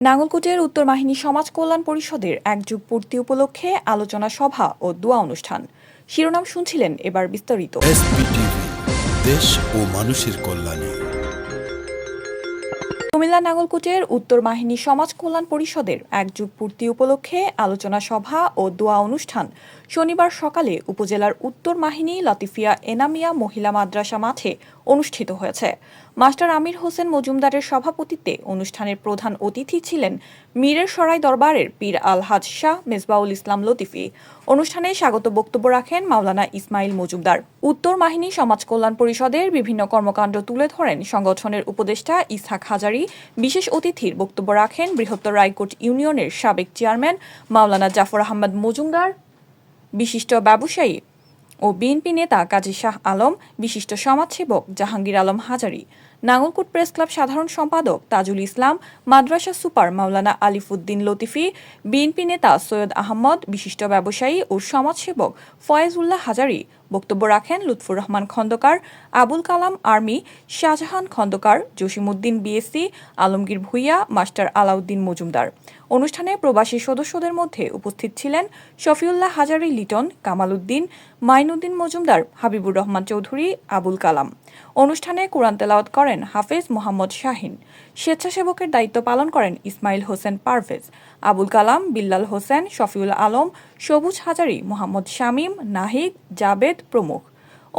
নাঙ্গলকোটের উত্তর বাহিনী সমাজ কল্যাণ পরিষদের এক যুগ পূর্তি উপলক্ষে আলোচনা সভা ও দোয়া অনুষ্ঠান। শিরোনাম শুনছিলেন, এবার বিস্তারিত। দেশ ও মানুষের কল্যাণে। কুমিল্লা নাঙ্গলকোটের উত্তর বাহিনী সমাজ কল্যাণ পরিষদের এক যুগ পূর্তি উপলক্ষে আলোচনা সভা ও দোয়া অনুষ্ঠান শনিবার সকালে উপজেলার উত্তর বাহিনী লতিফিয়া এনামিয়া মহিলা মাদ্রাসা মাঠে অনুষ্ঠিত হয়েছে। মাস্টার আমির হোসেন মজুমদারের সভাপতিত্বে অনুষ্ঠানের প্রধান অতিথি ছিলেন মীরের সরাই দরবারের পীর আল হাজ শাহ মেজবাউল ইসলাম লতিফি। অনুষ্ঠানে স্বাগত বক্তব্য রাখেন মাওলানা ইসমাইল মজুমদার। উত্তর বাহিনী সমাজ কল্যাণ পরিষদের বিভিন্ন কর্মকাণ্ড তুলে ধরেন সংগঠনের উপদেষ্টা ইসহাক হাজারী। বিশেষ অতিথির বক্তব্য রাখেন বৃহত্তর রায়কোট ইউনিয়নের সাবেক চেয়ারম্যান মাওলানা জাফর আহমদ মজুমদার, বিশিষ্ট ব্যবসায়ী ও বিএনপি নেতা কাজী শাহ আলম, বিশিষ্ট সমাজসেবক জাহাঙ্গীর আলম হাজারী, নাঙ্গলকোট প্রেস ক্লাব সাধারণ সম্পাদক তাজুল ইসলাম, মাদ্রাসা সুপার মাওলানা আলিফউদ্দিন লতিফি, বিএনপি নেতা সৈয়দ আহমদ, বিশিষ্ট ব্যবসায়ী ও সমাজসেবক ফয়েজ উল্লাহ হাজারী। বক্তব্য রাখেন Lutfur Rahman Khandakar, Abul Kalam army, Shahjahan Khandakar, Jasimuddin BSc, Alamgir Bhuiya, master Alauddin Majumdar. অনুষ্ঠানে প্রবাসী সদস্যদের মধ্যে উপস্থিত ছিলেন শফিউল্লাহ হাজারী লিটন, কামাল উদ্দিন, মাইনুদ্দিন মজুমদার, হাবিবুর রহমান চৌধুরী, আবুল কালাম। অনুষ্ঠানে কোরআন তেলাওয়াত করেন হাফেজ মোহাম্মদ শাহিন। স্বেচ্ছাসেবকের দায়িত্ব পালন করেন ইসমাইল হোসেন পারভেজ, আবুল কালাম, বিল্লাল হোসেন, শফিউল আলম, সবুজ হাজারী, মোহাম্মদ শামীম, নাহিদ, জাবেদ প্রমুখ।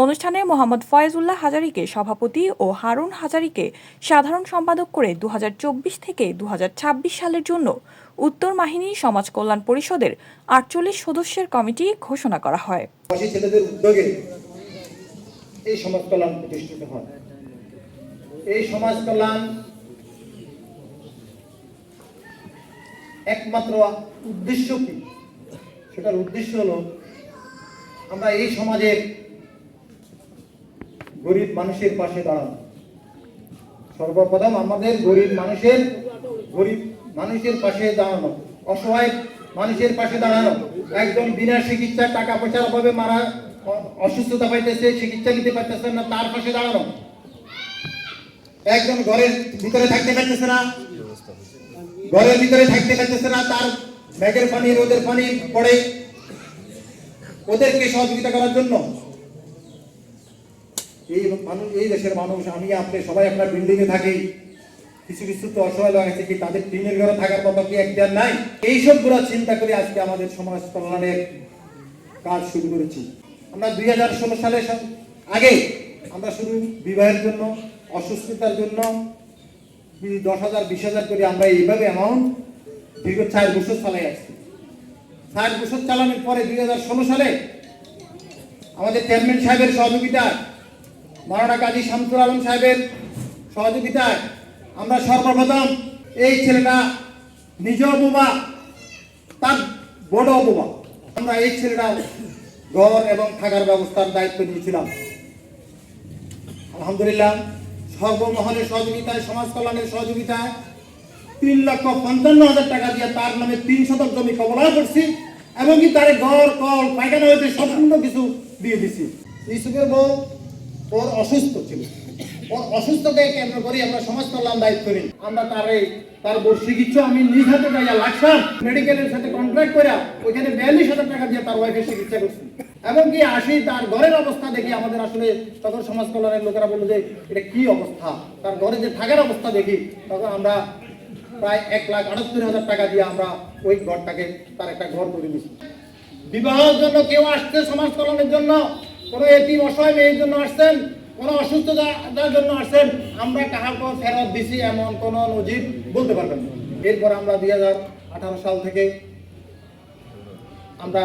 অনুষ্ঠানে মোহাম্মদ ফয়েজুল্লাহ হাজারীকে সভাপতি ও হারুন হাজারীকে সাধারণ সম্পাদক করে 2024 থেকে 2026 সালের জন্য উত্তর বাহিনী সমাজ কল্যাণ পরিষদের 48 সদস্যের কমিটি ঘোষণা করা হয়। ছেলেদের উদ্যোগে এই সমাজ কল্যাণ প্রতিষ্ঠিত হয়। এই সমাজ কল্যাণ একমাত্র উদ্দেশ্য কি? সেটার উদ্দেশ্য হলো আমরা এই সমাজের গরিব মানুষের পাশে দাঁড়ানো। সর্বপ্রথম আমাদের গরিব মানুষের পাশে দাঁড়ানো, অসহায় মানুষের পাশে দাঁড়ানো। একজন বিনা চিকিৎসা, টাকা পয়সার অভাবে মারা অসুস্থতা পাইতেছে, চিকিৎসা নিতে পারতেছে না, তার পাশে দাঁড়ানো। একজন ঘরের ভিতরে থাকতে পারতেছে না, তার ব্যাগের পানি, রোদের পানি পড়ে, ওদেরকে সহযোগিতা করার জন্য এই দেশের মানুষ, আমি আপনি সবাই আপনার বিল্ডিং এ থাকি, কিছু কিছু তো অসহায় আছে কি, তাদের টিনের ঘরে থাকার মতো কি একজন নাই? এইসব গুলো চিন্তা করে আজকে আমাদের সমাজ কল্যাণের কাজ শুরু করেছি। আমরা 2016 সালের আগে আমরা শুধু বিবাহের জন্য, অসুস্থতার জন্য 10,000 20,000 করে আমরা এইভাবে অ্যামাউন্ট দীর্ঘ 4 বছর চালাই আসছি। 4 বছর চালানোর পরে 2016 সালে আমাদের চেয়ারম্যান সাহেবের সহযোগিতায়, মাওলানা কাজী শামসুল আলম সাহেবের সহযোগিতায় আমরা সর্বপ্রথম, এই ছেলেটা নিজেও বোবা, তার বড় বোবা, আমরা এই ছেলেটা ঘর এবং থাকার ব্যবস্থার দায়িত্ব নিয়েছিলাম। আলহামদুলিল্লাহ, সর্বমহলের সহযোগিতায়, সমাজ কল্যাণের সহযোগিতায় 3,55,000 টাকা দিয়ে তার নামে 3 শতক জমি কবলা করছি এবং কি তার ঘর, কল, পায়খানা হইতে সম্পূর্ণ কিছু দিয়ে দিছি। ইসুফের বউ ওর অসুস্থ ছিল, ওর অসুস্থতাকে কেন্দ্র করে আমরা সমাজ কল্যাণ দায়িত্ব নিই। আমরা তার বউ চিকিৎসা আমি নিজ হাতে যাইয়া লাকসাম মেডিকেলের সাথে কন্ট্রাক্ট করে ওইখানে 42,000 টাকা দিয়ে তার ওয়াইফের চিকিৎসা করছি। এবং কি আসি তার ঘরের অবস্থা দেখি আমাদের আসলে তখন সমাজ কল্যাণের লোকেরা বললো যে এটা কি অবস্থা, তার ঘরে যে থাকার অবস্থা দেখি, তখন আমরা প্রায় 1,78,000 টাকা দিয়ে আমরা ওই ঘরটাকে তার একটা ঘর করে দিচ্ছি। বিবাহের জন্য কেউ আসছে, সমাজ কল্যাণের জন্য, কোনো এতিম অসহায় মেয়ের জন্য আসছেন, কোনো অসুস্থতার জন্য আসছেন, আমরা কাহাকে ফেরত দিছি এমন কোনো নজির বলতে পারবেন না। এরপর আমরা 2018 সাল থেকে আমরা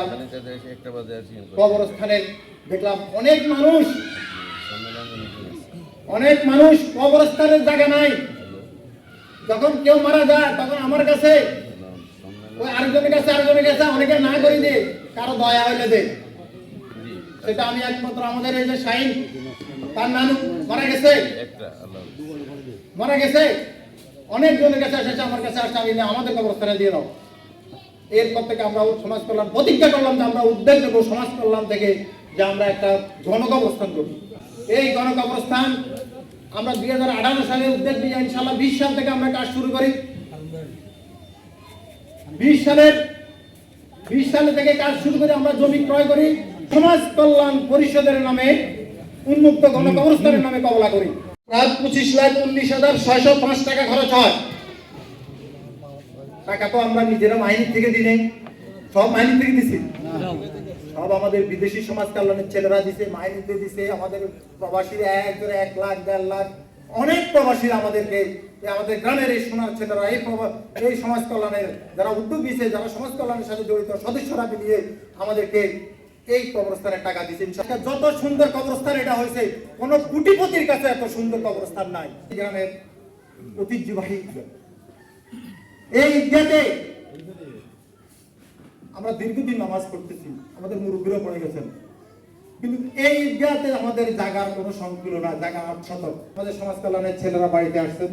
কবরস্থানে দেখলাম অনেক মানুষ কবরস্থানের জায়গা নাই। যখন কেউ মারা যায় তখন আমার কাছে, ওই আরেকজনের কাছে অনেকে না করে দে, কারো দয়া হইলে দে। সেটা আমি একমাত্র আমাদের এই যে শাহিন, তার নানু মারা গেছে, অনেকজনের কাছে এসেছে, আমার কাছে আসছে, আমি আমাদের কবরস্থানে দিয়ে দাও। এরপর থেকে আমরা সমাজ কল্যাণ প্রতিজ্ঞা করলাম যে আমরা উদ্যোগ নেব সমাজ কল্যাণ থেকে, যে আমরা একটা গণকবরস্থান করব। এই গণকবরস্থান আমরা 2018 সালে উদ্যোগ নিয়ে ইনশাআল্লাহ 20 সাল থেকে আমরা কাজ শুরু করি। 20 সালে থেকে কাজ শুরু করে আমরা জমি ক্রয় করি, সমাজ কল্যাণ পরিষদের নামে উন্মুক্ত গণকবরস্থানের নামে কবলা করি। প্রায় 25,19,605 টাকা খরচ হয়। টাকা তো আমরা নিজেরা মাইনের থেকে দিই নাই, সব মাইনের থেকে দিছি, সব আমাদের বিদেশি সমাজ কল্যাণের ছেলেরা দিছে, মাইনিতে দিছে। আমাদের প্রবাসীরা 1 লাখ 1.5 লাখ, অনেক প্রবাসীরা আমাদেরকে, আমাদের গ্রামের এই সোনার ছেলেরা এই সমাজ কল্যাণের যারা উদ্যোগ দিয়েছে, যারা সমাজ কল্যাণের সাথে জড়িত সদস্যরা মিলিয়ে আমাদেরকে এই কবরস্থানের টাকা দিচ্ছে। যত সুন্দর কবরস্থান এটা হয়েছে, কোন কোটিপতির কাছে এত সুন্দর কবরস্থান নাই। গ্রামের ঐতিহ্যবাহী এই ঈদগাতে আমরা দীর্ঘদিন নামাজ পড়তেছি, আমাদের মুরব্বীরা পড়ে গেছেন, কিন্তু এই ঈদগাতে আমাদের জায়গার কোনো সংকুল না, জায়গা 8 শতক। আমাদের সমাজ কল্যাণের ছেলেরা বাড়িতে আসছেন,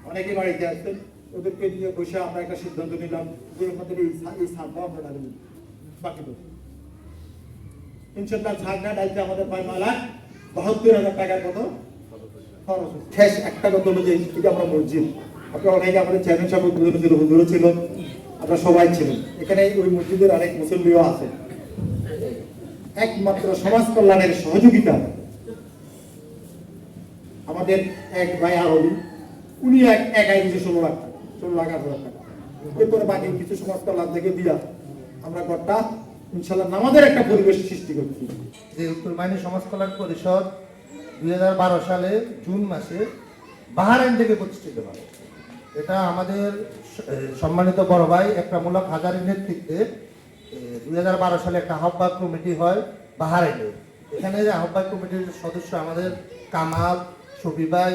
অনেকেই বাড়িতে আসছেন, ওদেরকে নিয়ে বসে আমরা একটা সিদ্ধান্ত নিলাম যে আমাদের এই ছাড়টাও আমরা ডালি বাকি তো ইনশাল্লাহ ছাড় না ডালতে আমাদের 5,72,000 টাকার মতো খরচ। শেষ একটা কথা হলো যে এটা আমরা মসজিদ, আপনারা অনেকে আমাদের চ্যানেল সাহেব বন্ধুরা ছিল, আমরা সবাই ছিলেন এখানে। ওই মসজিদের অনেক মুসল্লিও আছে। একমাত্র সমাজ কল্যাণের সহযোগিতা আমাদের এক ভাই আরবি, উনি একাই দিয়েছে 16,18,000 টাকা। এরপরে বাকি কিছু সমাজ কল্যাণ থেকে দিয়া আমরা ঘরটা ইনশাল্লাহ আমাদের একটা পরিবেশ সৃষ্টি করছি। যে উত্তর মাইনী সমাজ কল্যাণ পরিষদ 2012 সালে জুন মাসে বাহরাইন থেকে প্রতিষ্ঠিত হয়। এটা আমাদের সম্মানিত বড় ভাই একরামুল্লাহ হাজারীর নেতৃত্বে 2012 সালে একটা আহ্বায়ক কমিটি হয় বাহরাইনে। এখানে যে আহ্বায়ক কমিটির সদস্য আমাদের কামাল, শফি ভাই,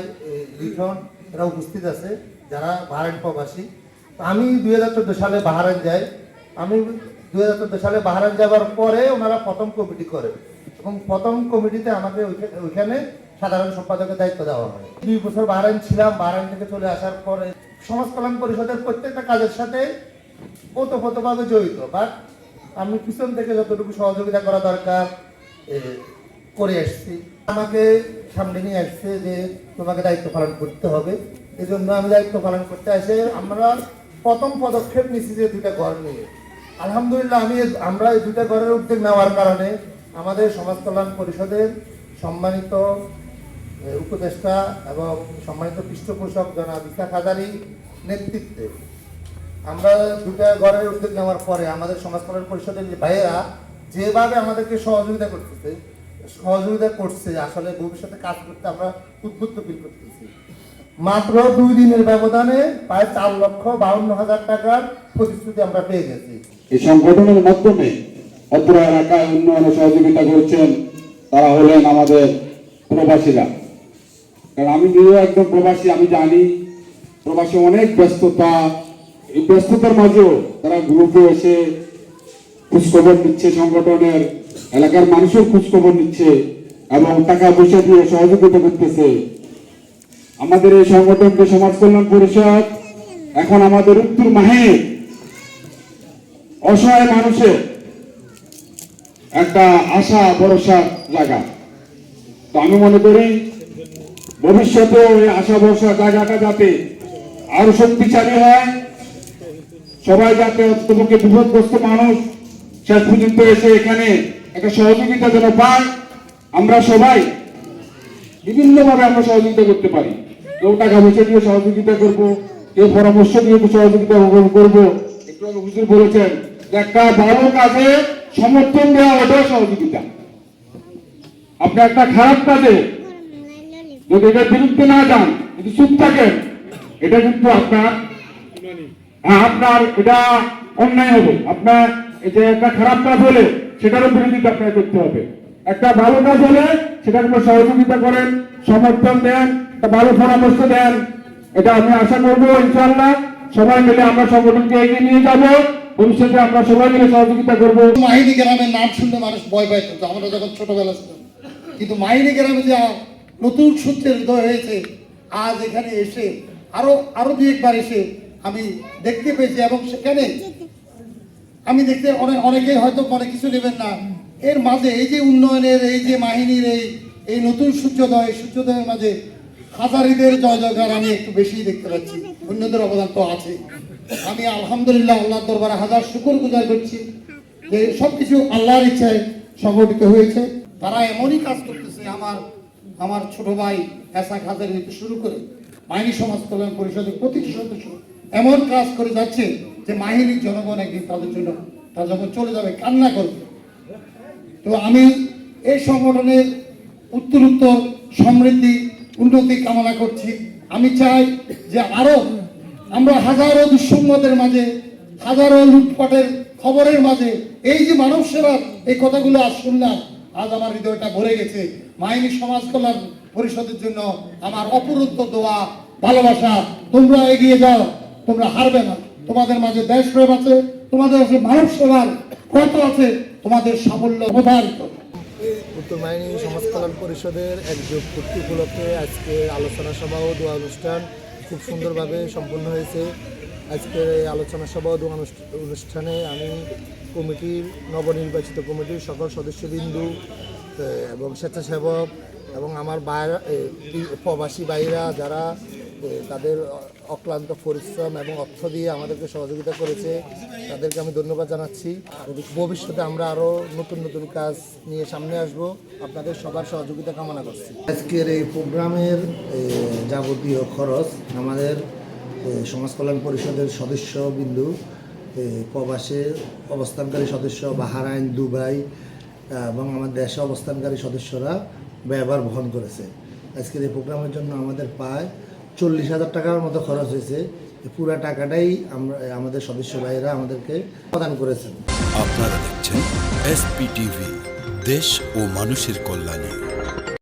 লিটন এরা উপস্থিত আছে, যারা বাহরাইন প্রবাসী। তো আমি 2014 সালে বাহরাইন যাই। আমি 2014 সালে বাহরাইন যাওয়ার পরে ওনারা প্রথম কমিটি করে এবং প্রথম কমিটিতে আমাকে ওইখানে সাধারণ সম্পাদকের দায়িত্ব দেওয়া হয়। 2 বছর বাহরাইন ছিলাম। বাহরাইন থেকে চলে আসার পরে সমাজ কল্যাণ পরিষদের প্রত্যেকটা কাজের সাথে ওতপ্রোতভাবে জড়িত, বাট আমি পিছন থেকে যতটুকু সহযোগিতা করা দরকার করে আসছি। আমাকে সামনে নিয়ে আসছে যে তোমাকে দায়িত্ব পালন করতে হবে, এই জন্য আমি দায়িত্ব পালন করতে আসে আমরা প্রথম পদক্ষেপ নিচ্ছি যে 2টা ঘর নিয়ে। আলহামদুলিল্লাহ আমরা এই 2টা ঘরের উদ্যোগ নেওয়ার কারণে আমাদের সমাজ কল্যাণ পরিষদের সম্মানিত উপদেষ্টা এবং সম্মানিত পৃষ্ঠপোষক জনাব ইসহাক হাজারী নেতৃত্বে আমরা 2টা ঘরের উদ্যোগ নেওয়ার পরে আমাদের সমাজ কল্যাণ পরিষদের ভাইয়েরা যেভাবে আমাদেরকে সহযোগিতা করছে, আসলে ভবিষ্যতে কাজ করতে আমরা উদ্বুদ্ধ ফিল করতেছি। মাত্র 2 দিনের ব্যবধানে প্রায় 4,52,000 টাকার প্রতিশ্রুতি আমরা পেয়ে গেছি। এই সংগঠনের মাধ্যমে অত্র এলাকায় উন্নয়নে সহযোগিতা করছেন তারা হলেন আমাদের প্রবাসীরা। কারণ আমি নিজেও একদম প্রবাসী, আমি জানি প্রবাসী অনেক ব্যস্ততা, এই ব্যস্ততার মাঝেও তারা গ্রুপে এসে খোঁজখবর নিচ্ছে, সংগঠনের এলাকার মানুষের খোঁজখবর নিচ্ছে এবং টাকা পয়সা দিয়ে সহযোগিতা করতেছে। আমাদের এই সংগঠনকে সমাজ কল্যাণ পরিষদ এখন আমাদের উত্তর মাহে অসহায় মানুষের একটা আশা ভরসার জায়গা। তো আমি মনে করি ভবিষ্যতে এই আশা ভরসার জায়গাটা যাতে আরো শক্তিশালী হয়, সবাই যাতে অন্ততপক্ষে বিপদগ্রস্ত মানুষ শেষ পর্যন্ত এসে এখানে একটা সহযোগিতা যেন পায়। আমরা সবাই বিভিন্নভাবে আমরা সহযোগিতা করতে পারি, কেউ টাকা পয়সা দিয়ে সহযোগিতা করবো, কেউ পরামর্শ দিয়ে সহযোগিতা করবো। একটু আগে হুজুর বলেছেন যে একটা ভালো কাজে সমর্থন দেওয়া ওটাও সহযোগিতা। আপনি একটা খারাপ কাজে যদি এটার বিরুদ্ধে না যান, যদি চুপ থাকেন, এটা কিন্তু আপনার এটা অন্যায় হবে। আপনার যে একটা খারাপ কাজ হলে সেটারও বিরোধিতা আপনাকে করতে হবে। একটা ভালো কাজ হলে সেটার উপর সহযোগিতা করেন, সমর্থন দেন, একটা ভালো পরামর্শ দেন। এটা আমি আশা করবো ইনশাআল্লাহ সবাই মিলে আমরা সংগঠনকে এগিয়ে নিয়ে যাব। ভবিষ্যতে আমরা সবাই মিলে সহযোগিতা করবো। মাহিনী গ্রামের নাম শুনলে মানুষ ভয় পাইত আমরা যখন ছোটবেলা ছিলাম, কিন্তু মাহিনী গ্রামে যা নতুন সূত্রের হৃদয় হয়েছে, আজ এখানে এসে আরো 2-1 এসে আমি দেখতে পেয়েছি এবং সেখানে আমি দেখতে অনেকেই হয়তো মনে কিছু নেবেন না, এর মাঝে এই যে উন্নয়নের এই যে মাহিনীর এই নতুন সূর্যোদয়ের মাঝে হাজারিদের জয় জয়গান আমি একটু বেশি দেখতে পাচ্ছি। অন্যদের অবদান তো আছে, আমি আলহামদুলিল্লাহ আল্লাহর দরবারে হাজার শুকর গুজার করছি যে সবকিছু আল্লাহর ইচ্ছায় সংগঠিত হয়েছে। তারা এমনই কাজ করতেছে, আমার ছোট ভাই এসা খাজের হইতে শুরু করে মাইনি সমাজ কল্যাণ পরিষদের প্রতিটি সদস্য এমন কাজ করে যাচ্ছে যে মাহিনীর জনগণ একদিন তাদের জন্য তারা যখন চলে যাবে কান্না করবে। তো আমি এই সংগঠনের উত্তরোত্তর সমৃদ্ধি উন্নতি কামনা করছি। আমি চাই যে আরো আমরা হাজারো দুঃসংবাদের মাঝে, হাজারো লুটপাটের খবরের মাঝে এই যে মানব সেবার এই কথাগুলো আজ শুনলাম, আজ আমার হৃদয়টা ভরে গেছে। মাইনি সমাজ কল্যাণ পরিষদের জন্য আমার অপরন্ত দোয়া, ভালোবাসা। তোমরা এগিয়ে যাও, তোমরা হারবে না। তোমাদের মাঝে দেশ প্রেম আছে, তোমাদের কাছে মানব সেবার কত আছে, তোমাদের সাফল্য অবধারিত। উত্তর মাইনী সমাজ কল্যাণ পরিষদের একযোগ পূর্তি উপলক্ষে আজকে আলোচনা সভা ও দোয়া অনুষ্ঠান খুব সুন্দরভাবে সম্পন্ন হয়েছে। আজকের এই আলোচনা সভা ও দোয়া অনুষ্ঠানে আমি কমিটির নবনির্বাচিত কমিটির সকল সদস্যবৃন্দ এবং স্বেচ্ছাসেবক এবং আমার বাইরা প্রবাসী ভাইরা যারা তাদের অক্লান্ত পরিশ্রম এবং অর্থ দিয়ে আমাদেরকে সহযোগিতা করেছে, তাদেরকে আমি ধন্যবাদ জানাচ্ছি। ভবিষ্যতে আমরা আরও নতুন নতুন কাজ নিয়ে সামনে আসব, আপনাদের সবার সহযোগিতা কামনা করছি। আজকের এই প্রোগ্রামের যাবতীয় খরচ আমাদের সমাজ কল্যাণ পরিষদের সদস্যবিন্দু, প্রবাসে অবস্থানকারী সদস্য, বাহরাইন, দুবাই এবং আমার দেশে অবস্থানকারী সদস্যরা ব্যয়ভার বহন করেছে। আজকের এই প্রোগ্রামের জন্য আমাদের প্রায় 40,000 টাকার মতো খরচ হয়েছে। পুরা টাকাটাই আমাদের সদস্য ভাইয়েরা আমাদেরকে প্রদান করেছেন। আপনারা দেখছেন SPTV, দেশ ও মানুষের কল্যাণে।